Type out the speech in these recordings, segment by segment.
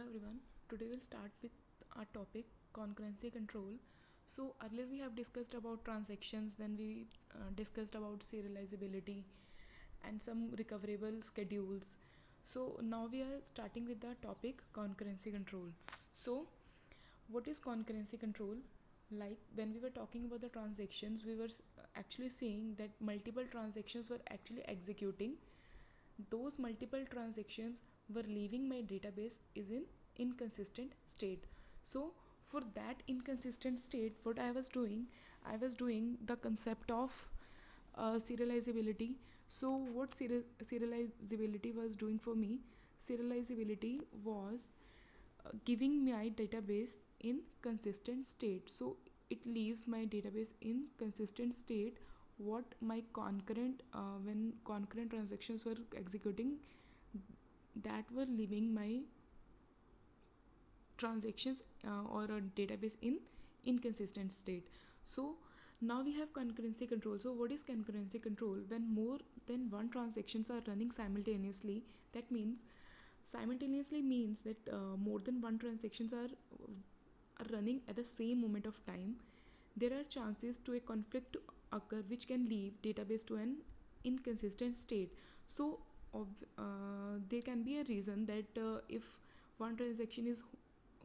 everyone. Today we'll start with our topic concurrency control. So earlier we have discussed about transactions, then we discussed about serializability and some recoverable schedules. So now we are starting with the topic concurrency control. So what is concurrency control? Like when we were talking about the transactions, we were actually saying that multiple transactions were actually executing. Those multiple transactions were leaving my database is in inconsistent state. So for that inconsistent state, what I was doing the concept of serializability. So what serializability was doing for me, serializability was giving my database in consistent state. So it leaves my database in consistent state. What my concurrent when concurrent transactions were executing, that were leaving my transactions or a database in inconsistent state. So now we have concurrency control. So what is concurrency control? When more than one transactions are running simultaneously, that means simultaneously means that more than one transactions are running at the same moment of time. There are chances to a conflict to occur which can leave database to an inconsistent state. So there can be a reason that if one transaction is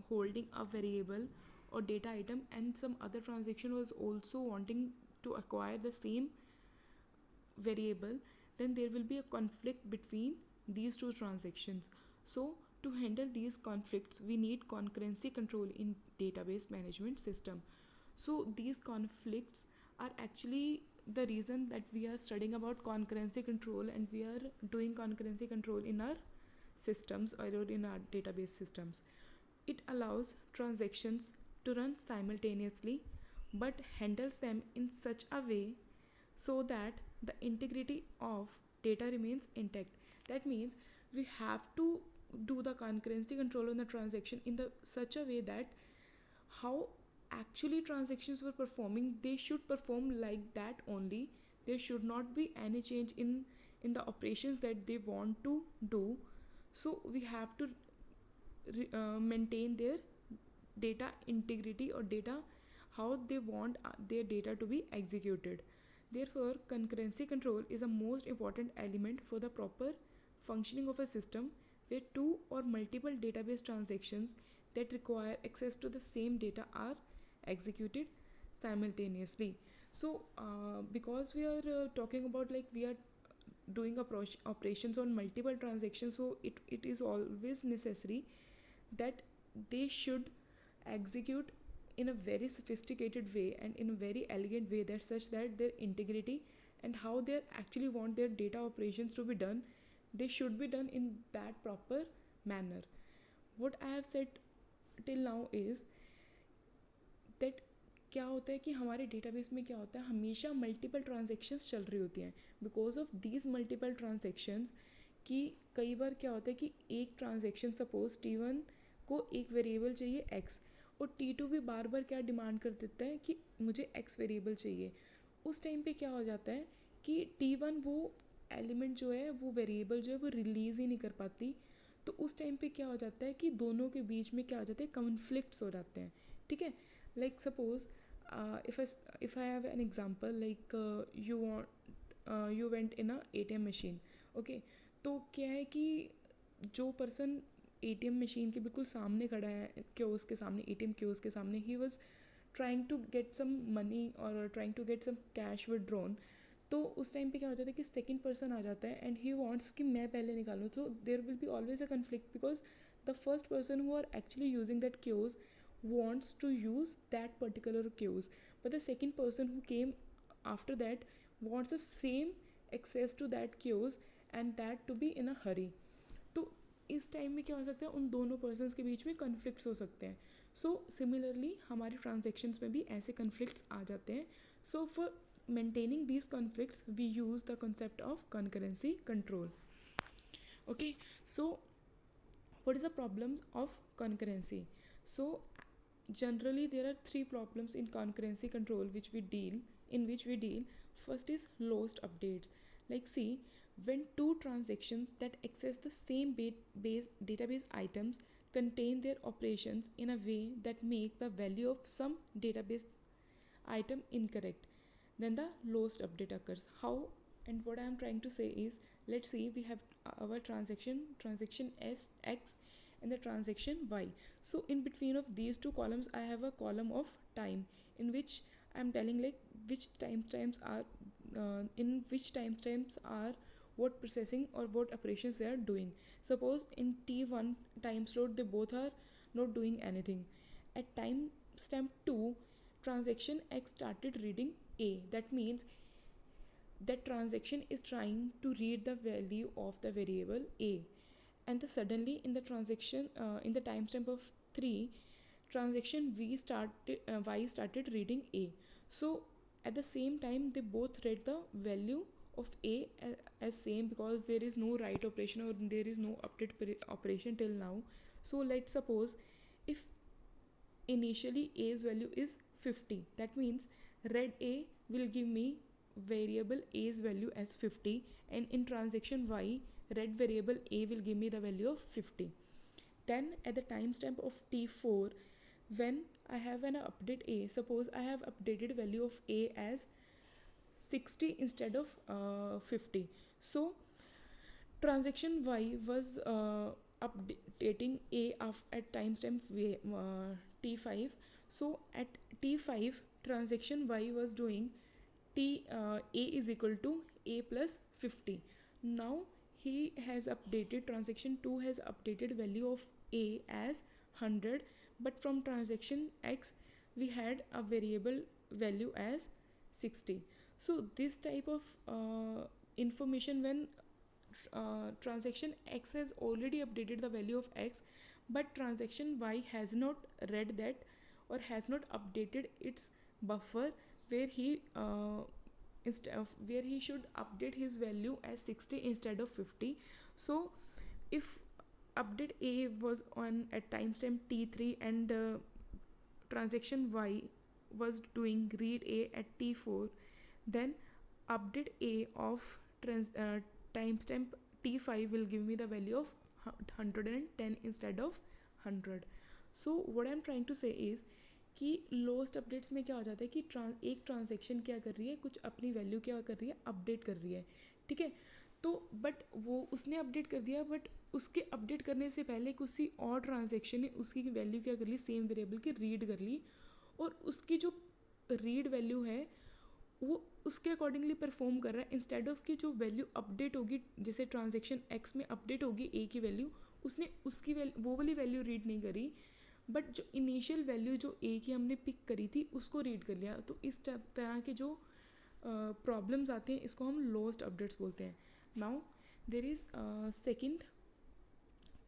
holding a variable or data item and some other transaction was also wanting to acquire the same variable, then there will be a conflict between these two transactions. So to handle these conflicts, we need concurrency control in database management system. So these conflicts are actually the reason that we are studying about concurrency control, and we are doing concurrency control in our systems or in our database systems. It allows transactions to run simultaneously but handles them in such a way so that the integrity of data remains intact. That means we have to do the concurrency control on the transaction in the such a way that how actually transactions were performing, they should perform like that only. There should not be any change in the operations that they want to do. So we have to maintain their data integrity or data how they want their data to be executed. Therefore concurrency control is a most important element for the proper functioning of a system where two or multiple database transactions that require access to the same data are executed simultaneously. So because we are talking about like we are doing operations on multiple transactions, so it is always necessary that they should execute in a very sophisticated way and in a very elegant way, that such that their integrity and how they actually want their data operations to be done, they should be done in that proper manner. What I have said till now is that क्या होता है कि हमारे database में क्या होता है, हमेशा मल्टीपल ट्रांजेक्शन्स चल रही होती हैं. Because of these multiple transactions कि कई बार क्या होता है कि एक ट्रांजेक्शन सपोज T1 को एक वेरिएबल चाहिए x, और T2 भी बार बार क्या डिमांड कर देता है कि मुझे x वेरिएबल चाहिए. उस टाइम पे क्या हो जाता है कि T1 वो एलिमेंट जो है, वो वेरिएबल जो है वो रिलीज़ ही नहीं कर पाती. तो उस टाइम पे क्या हो जाता है कि दोनों के बीच में क्या हो जाते हैं, कॉन्फ्लिक्ट्स हो जाते हैं. ठीक है. Like suppose if I have an example, like you went in a ATM machine. Okay. तो क्या है कि जो पर्सन ATM मशीन के बिल्कुल सामने खड़ा है, क्योस के सामने, ATM क्योस के सामने, he was trying to get some money और trying to get some cash withdrawn. तो उस टाइम पे क्या हो जाता है कि सेकंड पर्सन आ जाता है एंड ही वांट्स कि मैं पहले निकालूँ. तो there will be always a conflict because the first person who are actually using that क्योस wants to use that particular queues, but the second person who came after that wants the same access to that queues and that to be in a hurry. तो इस time में क्या हो सकता है, उन दोनों पर्सनस के बीच में कन्फ्लिक्ट्स हो सकते हैं. सो सिमिलरली हमारे ट्रांजेक्शन्स में भी ऐसे कन्फ्लिक्ट्स आ जाते हैं. So for maintaining these conflicts we use the concept of concurrency control. Okay. So what is the problems of concurrency? So generally there are three problems in concurrency control which we deal. First is lost updates. Like see, when two transactions that access the same base database items contain their operations in a way that make the value of some database item incorrect, then the lost update occurs. How and what I am trying to say is, let's see, we have our transaction s x and the transaction y. So in between of these two columns I have a column of time, in which I am telling like which timestamps are in which timestamps are what processing or what operations they are doing. Suppose in t1 time slot they both are not doing anything. At timestamp 2, transaction x started reading a. That means that transaction is trying to read the value of the variable a, and the suddenly in the transaction in the timestamp of 3, transaction y started reading a. So at the same time they both read the value of a as same, because there is no write operation or there is no update operation till now. So let's suppose if initially a's value is 50, that means read a will give me variable a's value as 50, and in transaction y read variable a will give me the value of 50. Then at the timestamp of t4, when I have an update a, suppose I have updated value of a as 60 instead of 50. So transaction y was updating a at timestamp t5. So at t5 transaction y was doing a is equal to a plus 50. Now he has updated, transaction 2 has updated value of a as 100, but from transaction x we had a variable value as 60. So this type of information, when transaction x has already updated the value of x, but transaction y has not read that or has not updated its buffer where he where he should update his value as 60 instead of 50. So if update a was on at timestamp t3 and transaction y was doing read a at t4, then update a of timestamp t5 will give me the value of 110 instead of 100. So what I'm trying to say is कि lost updates में क्या हो जाता है कि एक transaction क्या कर रही है, कुछ अपनी वैल्यू क्या कर रही है, अपडेट कर रही है, ठीक है। तो बट वो उसने अपडेट कर दिया, बट उसके अपडेट करने से पहले किसी और ट्रांजेक्शन ने उसकी वैल्यू क्या कर ली, सेम वेरिएबल की रीड कर ली, और उसकी जो रीड वैल्यू है वो उसके अकॉर्डिंगली परफॉर्म कर रहा है, इंस्टेड ऑफ कि जो वैल्यू अपडेट होगी, जैसे ट्रांजेक्शन एक्स में अपडेट होगी ए की वैल्यू, उसने उसकी वो वाली वैल्यू रीड नहीं करी, बट जो इनिशियल वैल्यू जो ए की हमने पिक करी थी उसको रीड कर लिया। तो इस तरह के जो प्रॉब्लम्स आते हैं इसको हम लॉस्ट अपडेट्स बोलते हैं। Now there is second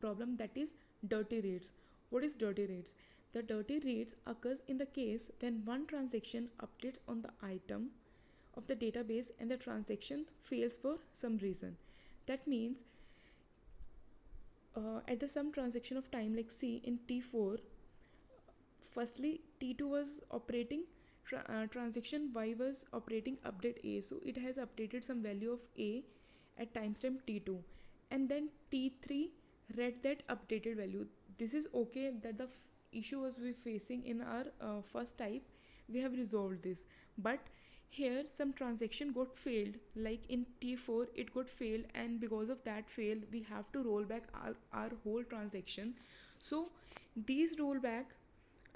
problem, that is dirty reads. What is dirty reads? The dirty reads occurs in the case when one transaction updates on the item of the database and the transaction fails for some reason. That means at the some transaction of time, like C in T4, firstly T2 was operating transaction Y was operating update A, so it has updated some value of A at timestamp T2, and then T3 read that updated value. This is okay, that the issue was we facing in our first type, we have resolved this, but here some transaction got failed, like in T4 it got failed, and because of that fail we have to roll back our whole transaction. So these roll back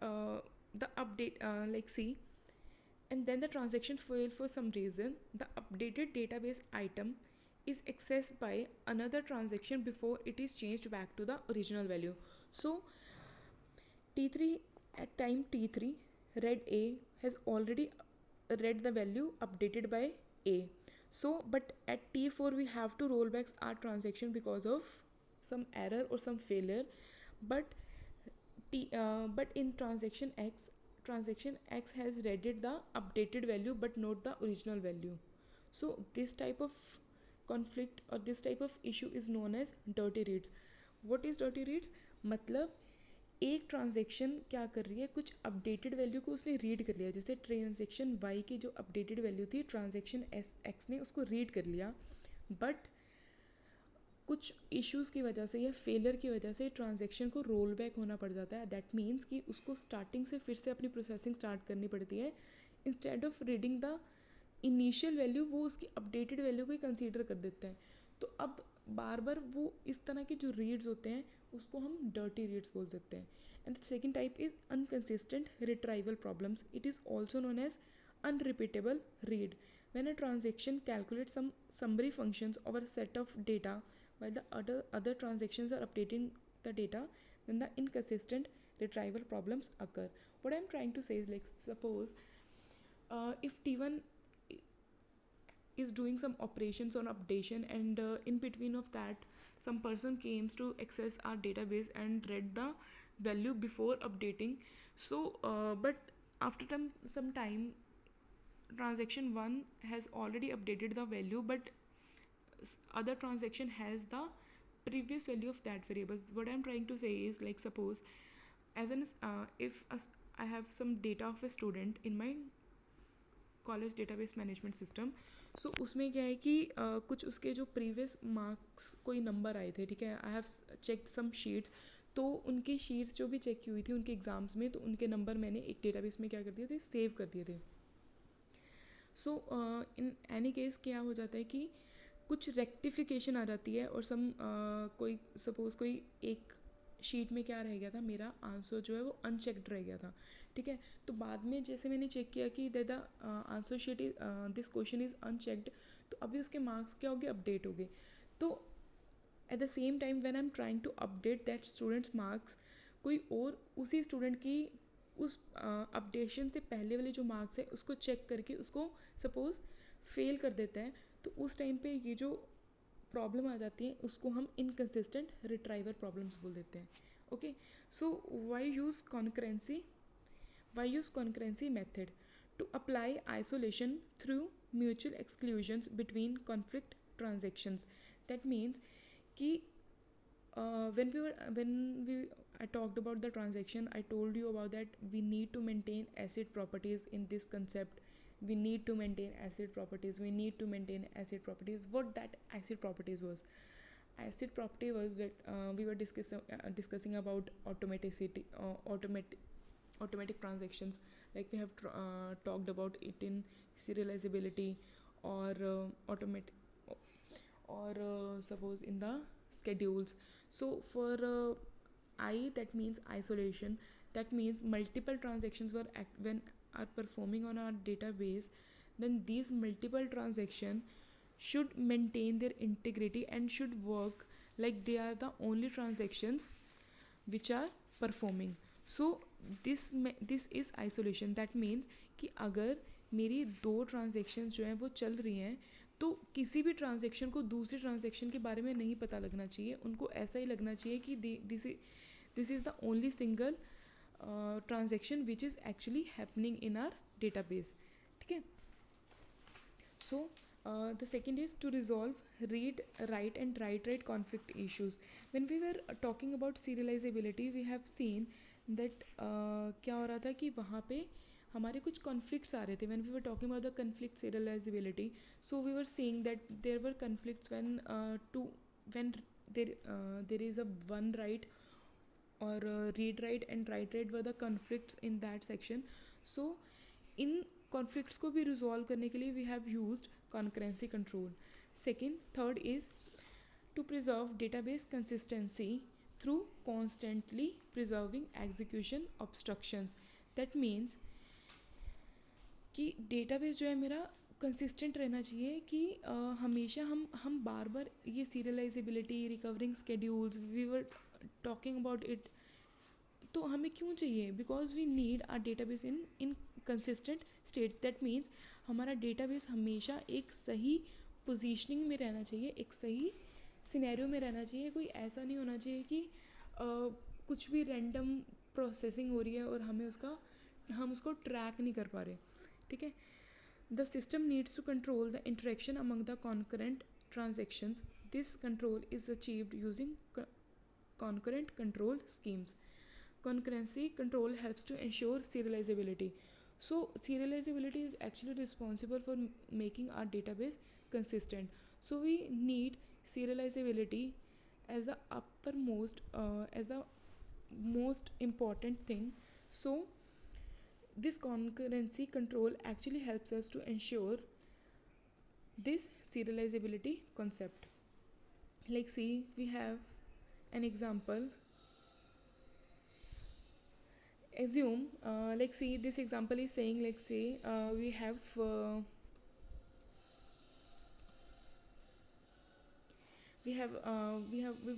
the update like see, and then the transaction failed for some reason, the updated database item is accessed by another transaction before it is changed back to the original value. So T3 at time T3 read A has already read the value updated by A. So but at T4 we have to roll back our transaction because of some error or some failure, but but in transaction X has read the updated value but not the original value. So this type of conflict or this type of issue is known as dirty reads. What is dirty reads? मतलब एक transaction क्या कर रही है, कुछ updated value को उसने read कर लिया, जैसे ट्रांजेक्शन वाई की जो अपडेटेड वैल्यू थी ट्रांजेक्शन एक्स ने उसको रीड कर लिया, बट कुछ इश्यूज़ की वजह से या फेलियर की वजह से ट्रांजैक्शन को रोल बैक होना पड़ जाता है. दैट मीन्स कि उसको स्टार्टिंग से फिर से अपनी प्रोसेसिंग स्टार्ट करनी पड़ती है. Instead of reading the initial value वो उसकी अपडेटेड वैल्यू को ही कंसीडर कर देते हैं. तो अब बार बार वो इस तरह के जो रीड्स होते हैं उसको हम डर्टी रीड्स बोल सकते हैं. And the second type is inconsistent retrieval problems. It is also known as unrepeatable read. When a transaction calculates some summary functions over a set of data while the other transactions are updating the data, then the inconsistent retrieval problems occur. What I'm trying to say is, like, suppose if T1 is doing some operations on updation, and in between of that some person came to access our database and read the value before updating. So but after some time transaction 1 has already updated the value, but other transaction has the previous value of that variables. What I'm trying to say is, like, suppose as an if I have some data of a student in my college database management system. So उसमें क्या है कि कुछ उसके जो previous marks कोई number आए थे, ठीक है. I have check some sheets. तो उनकी शीट्स जो भी चेक की हुई थी उनके एग्ज़ाम्स में, तो उनके नंबर मैंने एक डेटाबेस में क्या कर दिए थे, सेव कर दिए थे. सो इन एनी केस क्या हो जाता है कि कुछ रेक्टिफिकेशन आ जाती है और कोई सपोज कोई एक शीट में क्या रह गया था, मेरा आंसर जो है वो अनचेक्ड रह गया था, ठीक है. तो बाद में जैसे मैंने चेक किया कि the answer sheet is this question is unchecked, तो अभी उसके मार्क्स क्या हो गए, अपडेट हो गए. तो at the same time when I am trying to update that students marks, कोई और उसी स्टूडेंट की उस अपडेशन से पहले वाले जो मार्क्स है उसको चेक करके उसको सपोज फेल कर देता है. तो उस टाइम पे ये जो प्रॉब्लम आ जाती है उसको हम इनकंसिस्टेंट रिट्राइवल प्रॉब्लम्स बोल देते हैं. Okay. So why use concurrency method to apply isolation through mutual exclusions between conflict transactions. That means कि when we I talked about the transaction, I told you about that we need to maintain acid properties in this concept. We need to maintain acid properties. We need to maintain acid properties. What that acid properties was? Acid property was that we were discussing about automaticity, automatic transactions. Like we have talked about it in serializability, or automatic, or suppose in the schedules. So for I, that means isolation. That means multiple transactions when are performing on our database, then these multiple transactions should maintain their integrity and should work like they are the only transactions which are performing. So this is isolation. That means कि अगर मेरी दो transactions जो हैं वो चल रही हैं, तो किसी भी ट्रांजेक्शन को दूसरी ट्रांजेक्शन के बारे में नहीं पता लगना चाहिए. उनको ऐसा ही लगना चाहिए कि this is the only single transaction which is actually happening in are database, ठीक है. सो the second is to resolve read write and write conflict issues. When we were talking about serializability, we have seen that क्या हो रहा था कि वहाँ पे हमारे कुछ conflicts आ रहे थे. When we were talking about the conflict serializability, so we were seeing that there were conflicts when there is a one write or read write and write were the conflicts in that section. So इन कॉन्फ्लिक्ट्स को भी resolve करने के लिए we have used concurrency control. Third is to preserve database consistency through constantly preserving execution obstructions. That means कि database जो है मेरा कंसिस्टेंट रहना चाहिए कि हमेशा हम बार बार ये serializability, recovering schedules, we were talking about it. तो हमें क्यों चाहिए? Because we need our database in consistent state. That means हमारा डेटाबेस हमेशा एक सही पोजीशनिंग में रहना चाहिए, एक सही सिनेरियो में रहना चाहिए. कोई ऐसा नहीं होना चाहिए कि कुछ भी रैंडम प्रोसेसिंग हो रही है और हम उसको ट्रैक नहीं कर पा रहे, ठीक है. The system needs to control the interaction among the concurrent transactions. This control is achieved using concurrent control schemes. Concurrency control helps to ensure serializability. So serializability is actually responsible for making our database consistent. So we need serializability as the uppermost as the most important thing. So this concurrency control actually helps us to ensure this serializability concept. Like see, we have an example. Assume like see, this example is saying, like say we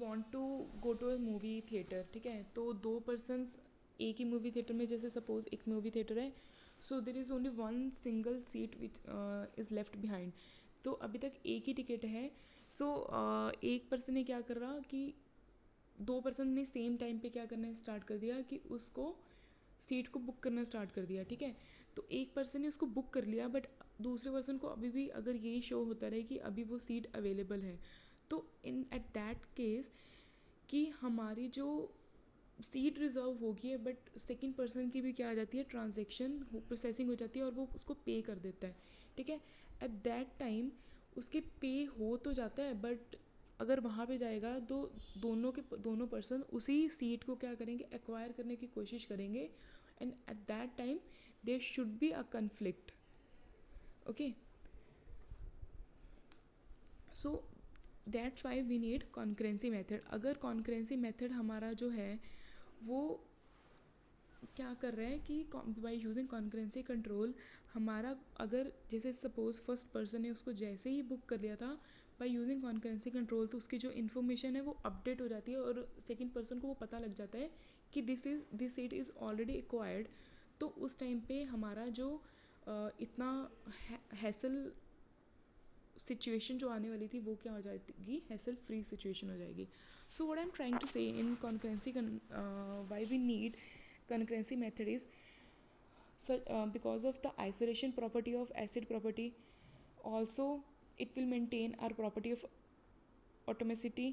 want to go to a movie theater, ठीक है, तो दो persons एक ही movie theater में, जैसे suppose एक movie theater है, so there is only one single seat which is left behind. तो अभी तक एक ही टिकट है. so एक person ने क्या कर रहा कि दो पर्सन ने सेम टाइम पे क्या करना स्टार्ट कर दिया कि उसको सीट को बुक करना स्टार्ट कर दिया, ठीक है. तो एक पर्सन ने उसको बुक कर लिया, बट दूसरे पर्सन को अभी भी अगर यही शो होता रहे कि अभी वो सीट अवेलेबल है, तो इन एट दैट केस कि हमारी जो सीट रिजर्व होगी है, बट सेकंड पर्सन की भी क्या आ जाती है, ट्रांजेक्शन प्रोसेसिंग हो जाती है और वो उसको पे कर देता है, ठीक है. एट दैट टाइम उसके पे हो तो जाता है, बट अगर वहाँ पे जाएगा तो दोनों पर्सन उसी सीट को क्या करेंगे, एक्वायर करने की कोशिश करेंगे. And at that time there should be a conflict. Okay, so that's why we need concurrency method. अगर कॉन्करेंसी मेथड हमारा जो है वो क्या कर रहा है कि बाई यूजिंग कॉन्करेंसी कंट्रोल, हमारा अगर जैसे सपोज फर्स्ट पर्सन ने उसको जैसे ही बुक कर लिया था, बाई यूजिंग कॉन्करेंसी कंट्रोल तो उसकी जो इन्फॉर्मेशन है वो अपडेट हो जाती है और सेकंड पर्सन को वो पता लग जाता है कि this seat is already acquired. तो उस टाइम पे हमारा जो इतना हैसल सिचुएशन जो आने वाली थी वो क्या हो जाएगी, हैसल फ्री सिचुएशन हो जाएगी. So what I am trying to say in concurrency why we need concurrency method is because of the isolation property of acid property. Also it will maintain our property of atomicity,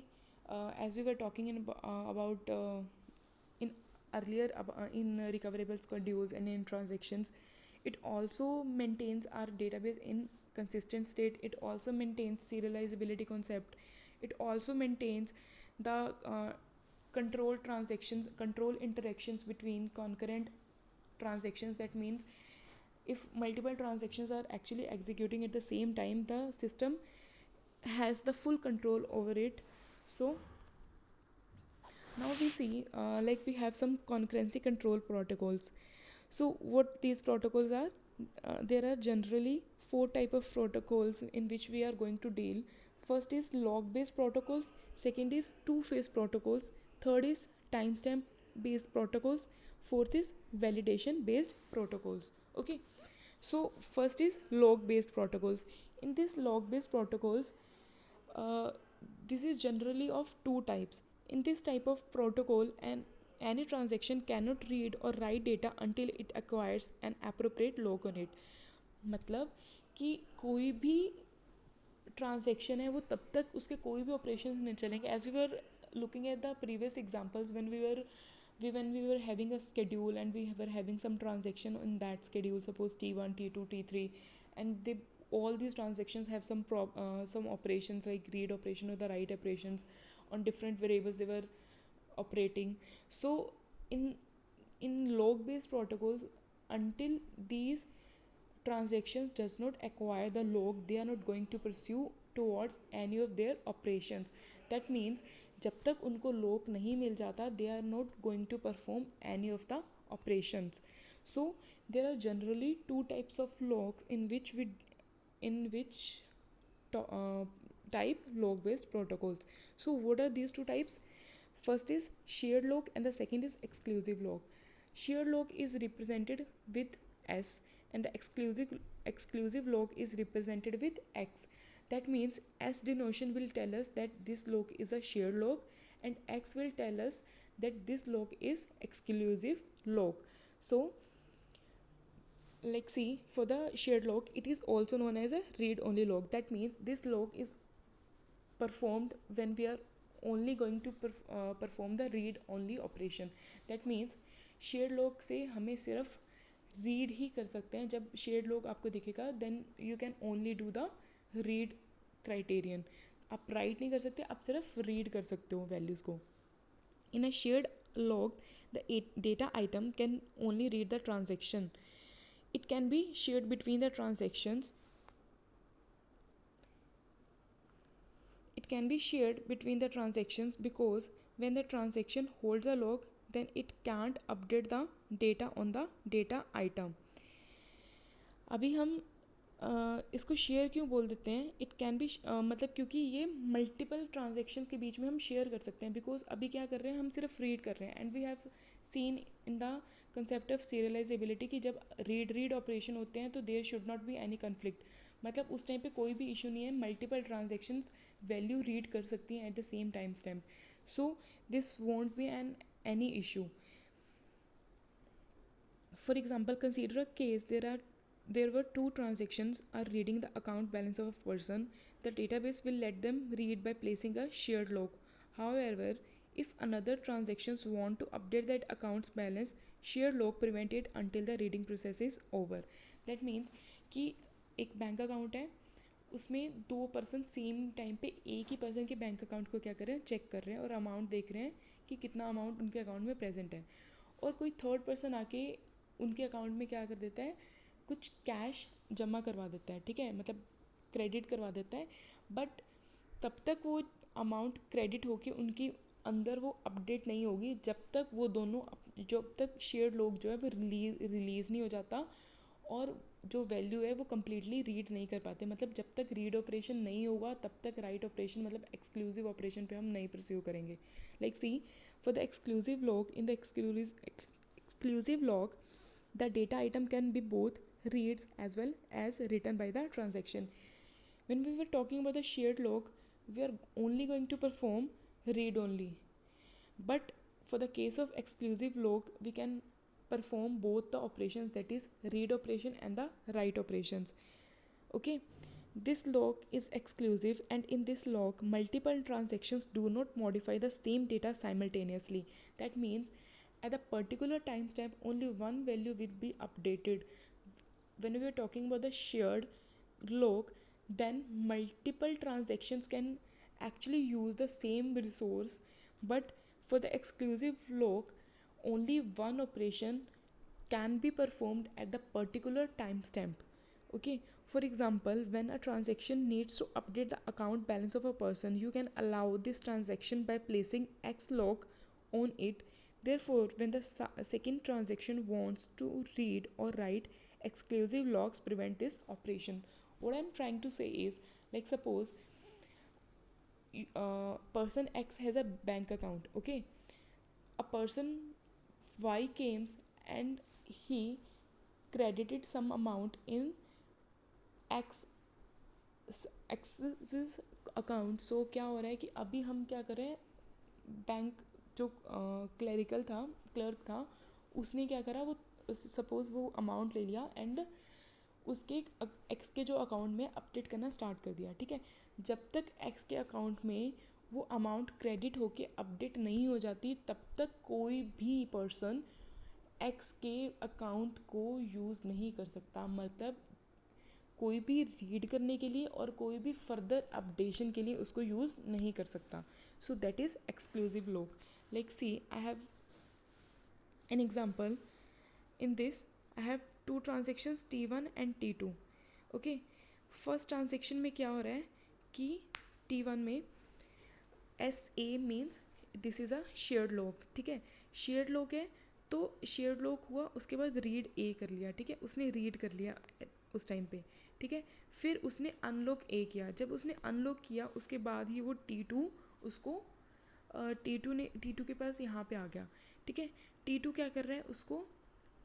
as we were talking about in earlier in recoverable schedules and in transactions. It also maintains our database in consistent state. It also maintains serializability concept. It also maintains the control interactions between concurrent transactions. That means if multiple transactions are actually executing at the same time, the system has the full control over it. So now we see like we have some concurrency control protocols. So what these protocols are, there are generally four type of protocols in which we are going to deal. First is log based protocols, second is two phase protocols, third is timestamp based protocols, fourth is validation based protocols. Okay, so first is log based protocols. In this log based protocols, uh, this is generally of two types. In this type of protocol, any transaction cannot read or write data until it acquires an appropriate log on it. मतलब कि कोई भी transaction है वो तब तक उसके कोई भी ऑपरेशन नहीं चलेंगे. As we were looking at the previous examples when we were having a schedule and we were having some transaction in that schedule, suppose T1, T2, T3, and they all these transactions have some operations like read operation or the write operations on different variables they were operating. So in log based protocols, until these transactions does not acquire the log, they are not going to pursue towards any of their operations. That means जब तक उनको log नहीं मिल जाता, they are not going to perform any of the operations. So there are generally two types of logs in which type log based protocols. So what are these two types? First is shared log and the second is exclusive log. Shared log is represented with S and the exclusive log is represented with X. That means S denotation will tell us that this log is a shared log and X will tell us that this log is exclusive log. So like see, for the shared log it is also known as a read only log. That means this log is performed when we are only going to perform the read only operation. That means shared log से हमें सिर्फ read ही कर सकते हैं. जब shared log आपको दिखेगा then you can only do the read criterion. आप राइट नहीं कर सकते, आप सिर्फ रीड कर सकते हो वैल्यूज़ को. In a shared log, the data item can only read the transaction. It can be shared between the transactions. It can be shared between the transactions because when the transaction holds a log, then it can't update the data on the data item. अभी हम इसको share क्यों बोल देते हैं? It can be मतलब क्योंकि ये मल्टीपल ट्रांजेक्शन्स के बीच में हम शेयर कर सकते हैं. बिकॉज अभी क्या कर रहे हैं, हम सिर्फ रीड कर रहे हैं. And we have seen in the concept of serializability कि जब रीड ऑपरेशन होते हैं तो there should not be any conflict. मतलब उस टाइम पे कोई भी इशू नहीं है, मल्टीपल ट्रांजेक्शन्स वैल्यू रीड कर सकती हैं eight the same time stamp. So this want be any issue. For example, consider a case there were two transactions are reading the account balance of a person. The database will let them read by placing a shared log. However, if another transactions want to update that account's balance, shared log prevent it until the reading process is over. That means कि एक bank account है, उसमें दो person same time पे एक ही person के bank account को क्या कर रहे हैं, चेक कर रहे हैं और अमाउंट देख रहे हैं कि कितना अमाउंट उनके अकाउंट में प्रेजेंट है. और कोई थर्ड पर्सन आके उनके अकाउंट में क्या कर देता है, कुछ कैश जमा करवा देता है. ठीक है, मतलब क्रेडिट करवा देता है. बट तब तक वो अमाउंट क्रेडिट होके उनकी अंदर वो अपडेट नहीं होगी जब तक वो दोनों, जब तक शेयर लोग जो है वो रिलीज़ नहीं हो जाता और जो वैल्यू है वो कम्प्लीटली रीड नहीं कर पाते. मतलब जब तक रीड ऑपरेशन नहीं होगा तब तक राइट ऑपरेशन मतलब एक्सक्लूसिव ऑपरेशन पे हम नहीं परस्यू करेंगे. Like see, for the exclusive log, in the exclusive log, the data item can be both reads as well as written by the transaction. When we were talking about the shared log, we are only going to perform read only. But for the case of exclusive log, we can perform both the operations, that is read operation and the write operations. Okay, this log is exclusive, and in this log multiple transactions do not modify the same data simultaneously. That means at a particular timestamp only one value will be updated. When we are talking about the shared log, then multiple transactions can actually use the same resource, but for the exclusive log only one operation can be performed at the particular timestamp. Okay, for example, when a transaction needs to update the account balance of a person, you can allow this transaction by placing x log on it. Therefore, when the second transaction wants to read or write, exclusive logs prevent this operation. What I'm trying to say is, like suppose person X has a bank account. Okay, a person Y came and he credited some amount in X X's account. So क्या हो रहा है कि अभी हम क्या कर रहे हैं, बैंक जो क्लर्क था उसने क्या करा, वो सपोज वो अमाउंट ले लिया एंड उसके एक्स के जो अकाउंट में अपडेट करना स्टार्ट कर दिया. ठीक है, जब तक एक्स के अकाउंट में वो अमाउंट क्रेडिट होके अपडेट नहीं हो जाती तब तक कोई भी पर्सन एक्स के अकाउंट को यूज़ नहीं कर सकता. मतलब कोई भी रीड करने के लिए और कोई भी फर्दर अपडेशन के लिए उसको यूज़ नहीं कर सकता. So that is exclusive log. Like see, I have an example. In this, I have two transactions T1 and T2. Okay, first transaction में क्या हो रहा है कि T1 में SA means this is a shared log. ठीक है, shared log है तो शेयर्ड लॉग हुआ, उसके बाद रीड ए कर लिया. ठीक है, उसने रीड कर लिया उस टाइम पे. ठीक है, फिर उसने अनलॉक ए किया. जब उसने अनलॉक किया उसके बाद ही वो T2 उसको T2 के पास यहाँ पे आ गया. ठीक है, T2 क्या कर रहा है, उसको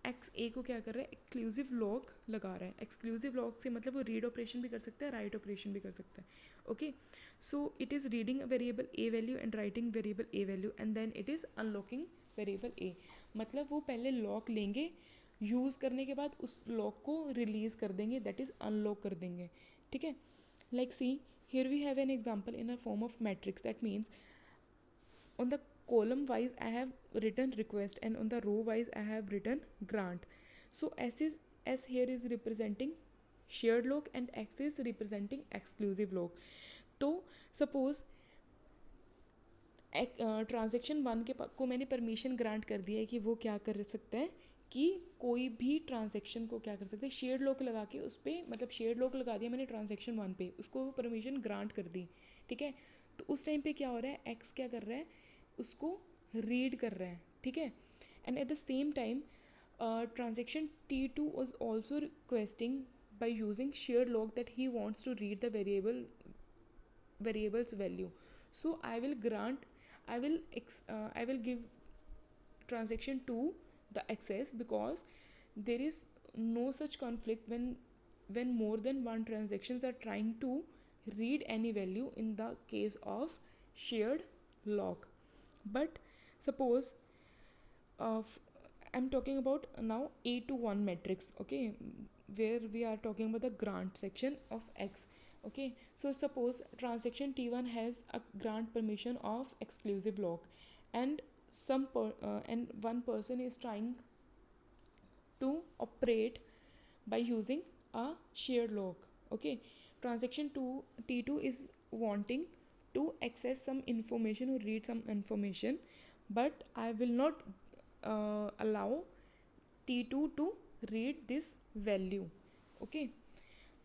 एक्स ए को क्या कर रहा है, एक्सक्लूसिव लॉग लगा रहा है. एक्सक्लूसिव लॉग से मतलब वो रीड ऑपरेशन भी कर सकता है, राइट ऑपरेशन भी कर सकता है. Okay, so it is reading variable A value and writing variable A value and then it is unlocking variable A. मतलब वो पहले लॉक लेंगे, यूज़ करने के बाद उस लॉक को रिलीज़ कर देंगे, दैट इज़ अनलॉक कर देंगे. ठीक है, like see, here we have an example in a form of matrix. That means on the column wise I have written request and on the row wise I have written grant. So S here is representing shared log and X is representing exclusive log. तो suppose transaction one को मैंने permission grant कर दिया है कि वो क्या कर सकता है कि कोई भी ट्रांजेक्शन को क्या कर सकते हैं, शेयर्ड लॉक लगा के उस पर, मतलब शेयर्ड लॉक लगा दिया मैंने ट्रांजेक्शन वन पे, उसको परमिशन ग्रांट कर दी, ठीक है। तो उस टाइम पे क्या हो रहा है, एक्स क्या कर रहा है, उसको रीड कर रहा है, ठीक है। And eight the same time transaction T2 was also requesting by using shared log that he wants to read the variable's value. So I will give transaction 2 the access, because there is no such conflict when more than one transactions are trying to read any value in the case of shared log. But suppose of I'm talking about now A to 1 matrix, okay, where we are talking about the grant section of X. Okay, so suppose transaction T1 has a grant permission of exclusive lock, and and one person is trying to operate by using a shared lock. Okay, transaction 2 T2 is wanting to access some information or read some information, but I will not allow T2 to read this value. Okay,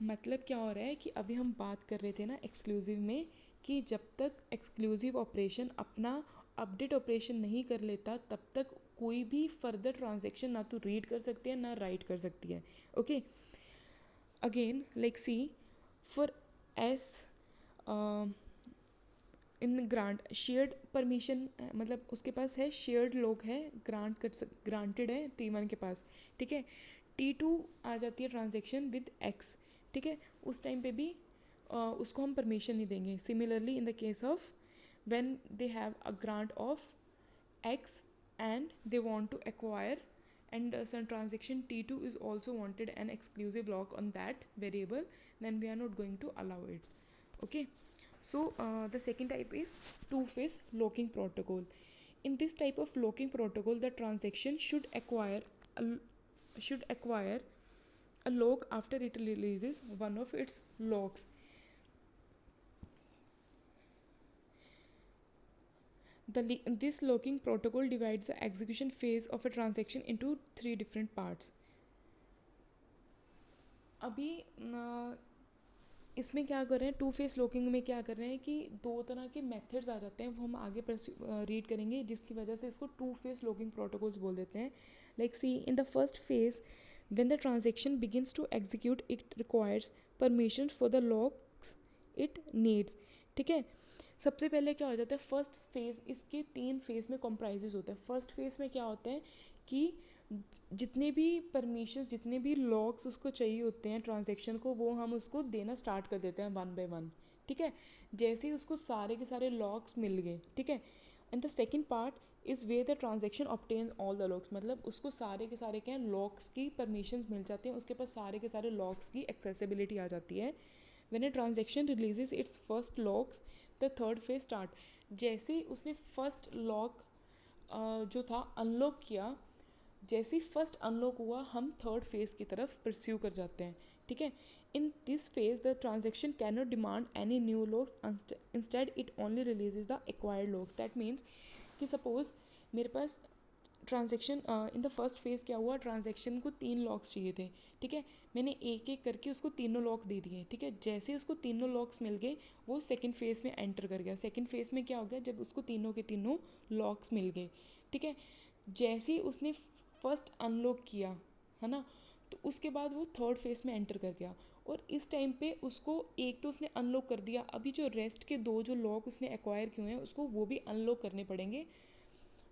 मतलब क्या हो रहा है कि अभी हम बात कर रहे थे ना एक्सक्लूसिव में, कि जब तक एक्सक्लूसिव ऑपरेशन अपना अपडेट ऑपरेशन नहीं कर लेता तब तक कोई भी फर्दर ट्रांजेक्शन ना तो रीड कर सकती है ना राइट कर सकती है. Okay, again like see for S in grant shared permission, मतलब उसके पास है शेयर्ड लॉक है, ग्रांटेड है T1 के पास, ठीक है. T2 आ जाती है ट्रांजेक्शन विद एक्स, ठीक है. उस टाइम पे भी उसको हम परमिशन नहीं देंगे. Similarly in the case of when they have a grant of x and they want to acquire, and some transaction T2 is also wanted an exclusive lock on that variable, then we are not going to allow it. Okay, so the second type is two-phase locking protocol. In this type of locking protocol, the transaction a, should acquire a lock after it releases one of its locks. This locking protocol divides the execution phase of a transaction into three different parts. अभी इसमें क्या कर रहे हैं, to face locking में क्या कर रहे हैं कि दो तरह के मेथड्स आ जाते हैं, वो हम आगे रीड करेंगे, जिसकी वजह से इसको टू फेस लॉकिंग प्रोटोकॉल्स बोल देते हैं. Like see in the first phase when the transaction begins to execute it requires permission for the locks it needs, ठीक है. सबसे पहले क्या हो जाता है, फर्स्ट फेज, इसके 3 फेज में कॉम्प्राइजेज होता है. फर्स्ट फेज में क्या होता है कि जितने भी परमिशंस, जितने भी लॉक्स उसको चाहिए होते हैं ट्रांजेक्शन को, वो हम उसको देना स्टार्ट कर देते हैं वन बाय वन, ठीक है. जैसे ही उसको सारे के सारे लॉक्स मिल गए, ठीक है. And the second part is way the transaction obtain all the locks, मतलब उसको सारे के सारे क्या लॉक्स की परमिशंस मिल जाते हैं, उसके पास सारे के सारे लॉक्स की एक्सेसिबिलिटी आ जाती है. When a transaction releases its first locks the third phase start. जैसे ही उसने फर्स्ट लॉक जो था अनलॉक किया, जैसे ही फर्स्ट अनलॉक हुआ हम थर्ड फेज की तरफ परस्यू कर जाते हैं, ठीक है. In this phase the transaction can not demand any new locks, instead it only releases the acquired locks. That means कि सपोज मेरे पास transaction in the first phase क्या हुआ, ट्रांजेक्शन को 3 लॉक्स चाहिए थे, ठीक है. मैंने एक एक करके उसको तीनों लॉक दे दिए, ठीक है. जैसे उसको तीनों लॉक्स मिल गए वो सेकंड फेज में एंटर कर गया. सेकंड फेज में क्या हो गया, जब उसको तीनों के तीनों लॉक्स मिल गए, ठीक है. जैसे ही उसने फर्स्ट अनलॉक किया, है ना, तो उसके बाद वो थर्ड फेज में एंटर कर गया. और इस टाइम पे उसको एक तो उसने अनलॉक कर दिया, अभी जो रेस्ट के 2 जो लॉक उसने एक्वायर किए हैं उसको वो भी अनलॉक करने पड़ेंगे,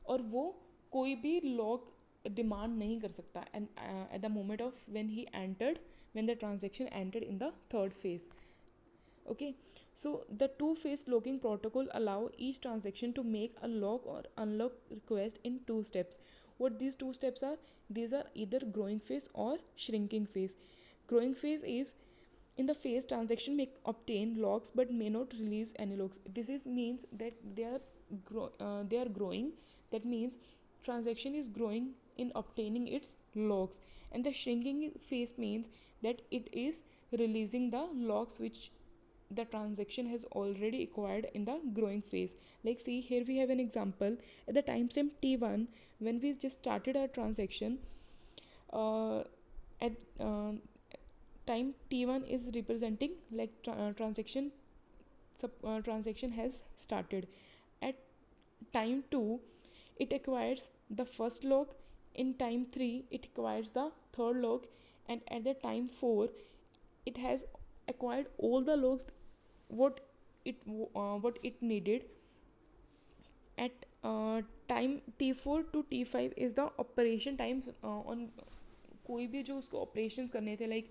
और वो कोई भी लॉक डिमांड नहीं कर सकता at the moment of when the transaction entered in the third phase. Okay, so the two-phase locking protocol allow each transaction to make a lock or unlock request in 2 steps. What these 2 steps are? These are either growing phase or shrinking phase. Growing phase is in the phase transaction may obtain locks but may not release any locks. This is means that they are growing. That means transaction is growing in obtaining its locks, and the shrinking phase means that it is releasing the locks which the transaction has already acquired in the growing phase. Like see here we have an example at the timestamp t1 when we just started our transaction. uh, at time t1 is representing like transaction has started. At time 2 it acquires the first log, in time 3 it acquires the third log, and at the time 4 it has acquired all the logs what it needed. At time t4 to t5 is the operation times on कोई भी जो उसको operations करने थे like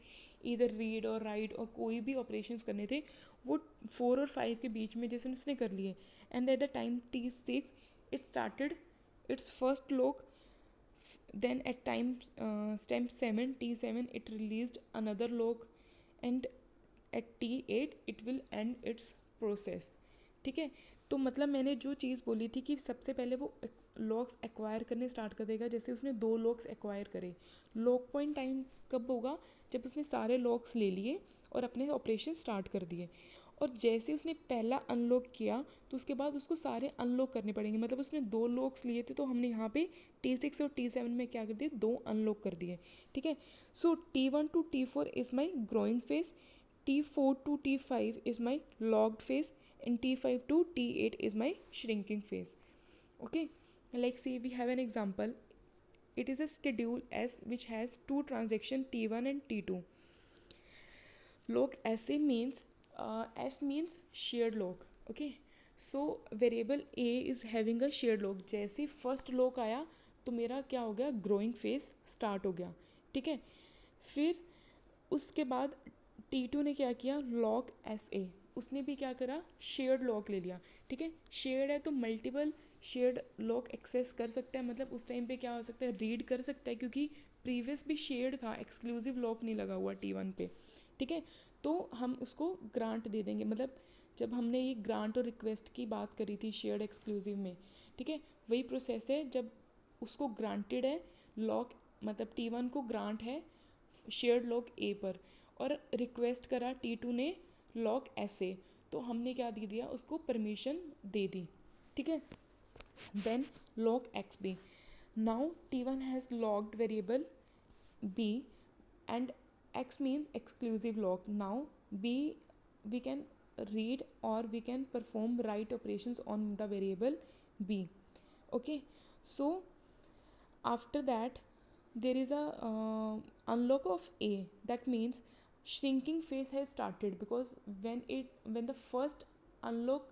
इधर read और right और कोई भी ऑपरेशंस करने थे वो 4 और 5 के बीच में जैसे उसने कर लिए. And at the time t6 it started its first log. Then at time stamp 7 t7 it released another log, and at t8 it will end its process. ठीक है. तो मतलब मैंने जो चीज़ बोली थी कि सबसे पहले वो लॉग्स एक्वायर करने स्टार्ट कर देगा. जैसे उसने 2 लॉग्स एक्वायर करे, लॉग पॉइंट टाइम कब होगा जब उसने सारे लॉग्स ले लिए और अपने ऑपरेशन स्टार्ट कर दिए. और जैसे उसने पहला अनलॉक किया तो उसके बाद उसको सारे अनलॉक करने पड़ेंगे. मतलब उसने 2 लॉक्स लिए थे तो हमने यहाँ पे t6 और t7 में क्या कर दिए, 2 अनलॉक कर दिए. ठीक है. So t1 to t4 is my growing phase, t4 to t5 is my logged phase, and t5 to t8 is my shrinking phase. Okay, like see we have an example. It is a schedule S which has two transactions t1 and t2. Log SA means S means shared log. Okay, so variable A is having a shared log. जैसे first log आया तो मेरा क्या हो गया, growing phase start हो गया. ठीक है. फिर उसके बाद T2 ने क्या किया, लॉग SA उसने भी क्या करा, शेयर्ड लॉग ले लिया. ठीक है. शेयर्ड है तो मल्टीपल शेयर्ड लॉग एक्सेस कर सकता है. मतलब उस टाइम पे क्या हो सकता है, रीड कर सकता है क्योंकि प्रीवियस भी शेयर्ड था, एक्सक्लूसिव लॉक नहीं लगा हुआ T1 पे. ठीक है. तो हम उसको ग्रांट दे देंगे. मतलब जब हमने ये ग्रांट और रिक्वेस्ट की बात करी थी शेयर्ड एक्सक्लूसिव में, ठीक है, वही प्रोसेस है. जब उसको ग्रांटेड है लॉक, मतलब T1 को ग्रांट है शेयर्ड लॉक A पर और रिक्वेस्ट करा T2 ने लॉक SA, तो हमने क्या दे दिया, उसको परमिशन दे दी. ठीक है. Then lock XB. Now T1 has locked variable B and X means exclusive lock. Now B we can read or we can perform write operations on the variable B. Okay, so after that there is a unlock of A. That means shrinking phase has started, because when the first unlock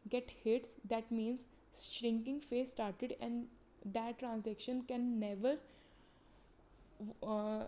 get hits, that means shrinking phase started, and that transaction can uh,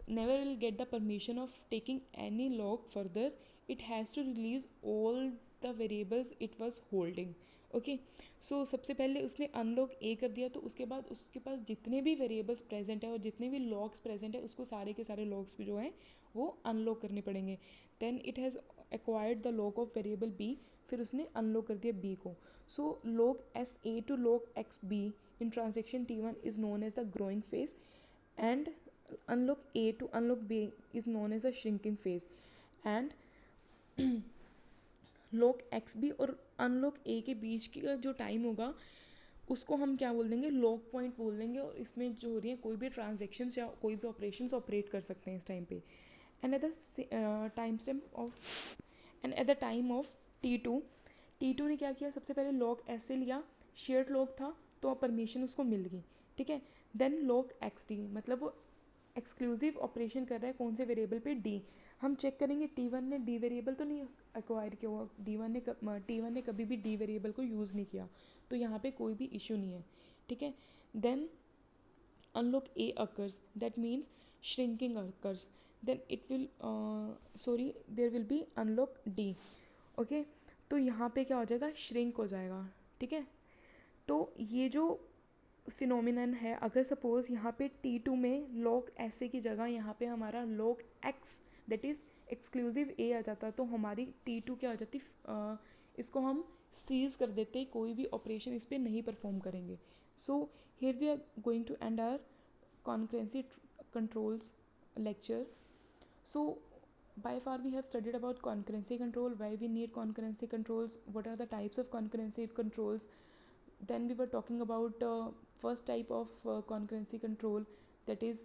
never will get the permission of taking any log further. It has to release all the variables it was holding. ओके. So सबसे पहले उसने unlock ए कर दिया तो उसके बाद उसके पास जितने भी वेरिएबल्स प्रेजेंट है और जितने भी लॉग्स प्रेजेंट है उसको सारे के सारे लॉग्स जो हैं वो अनलॉक करने पड़ेंगे. Then it has acquired the log of variable B. फिर उसने अनलॉक कर दिया बी को. So log S A to log X B in transaction T1 is known as the growing phase, and unlock A to unlock B is known as a shrinking phase. And lock X B और unlock A के बीच का जो time होगा उसको हम क्या बोल देंगे, लॉक पॉइंट बोल देंगे. और इसमें जो हो रही है कोई भी ट्रांजेक्शन्स या कोई भी ऑपरेशंस ऑपरेट कर सकते हैं इस टाइम पे. And at the time stamp of and at the time of T2 ने क्या किया, सबसे पहले लॉक ऐसे लिया, शेयर्ड लॉक था तो परमिशन उसको मिल गई. ठीक है. देन लॉक XD, मतलब वो एक्सक्लूसिव ऑपरेशन कर रहा है कौन से वेरिएबल पे, D. हम चेक करेंगे T1 ने D वेरिएबल तो नहीं एक्वायर किया हुआ, T1 ने कभी भी D वेरिएबल को यूज़ नहीं किया, तो यहाँ पे कोई भी इशू नहीं है. ठीक है. Then unlock A occurs, that means shrinking occurs. Then it will there will be unlock D. Okay, तो यहाँ पे क्या हो जाएगा, श्रिंक हो जाएगा. ठीक है. तो ये जो फिनोमिनन है, अगर सपोज यहाँ पे T2 में लॉक ऐसे की जगह यहाँ पे हमारा lock X that is exclusive A आ जाता तो हमारी T2 क्या हो जाती, इसको हम सीज कर देते, कोई भी ऑपरेशन इस पर नहीं परफॉर्म करेंगे. So here we are going to end our concurrency controls lecture. So By far we have studied about concurrency control, why we need concurrency controls, what are the types of concurrency controls. Then we were talking about first type of concurrency control, that is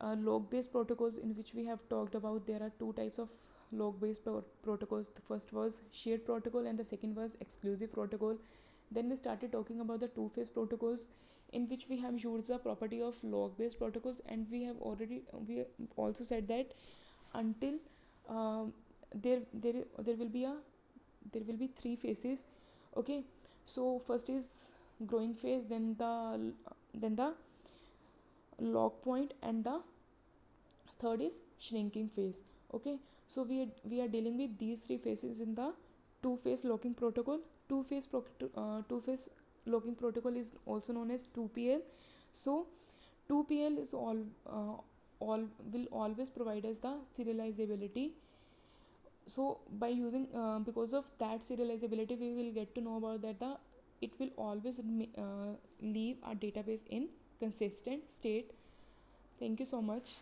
log based protocols, in which we have talked about there are two types of log based protocols. The first was shared protocol and the second was exclusive protocol. Then we started talking about the two phase protocols, in which we have used the property of log based protocols, and we also said that until um, there will be a there will be three phases. Okay, so first is growing phase, then the log point, and the third is shrinking phase. Okay, so we are dealing with these three phases in the two phase locking protocol. Two phase locking protocol is also known as 2PL. So 2PL is all will always provide us the serializability. So by using because of that serializability, we will get to know about that the it will always leave our database in consistent state. Thank you so much.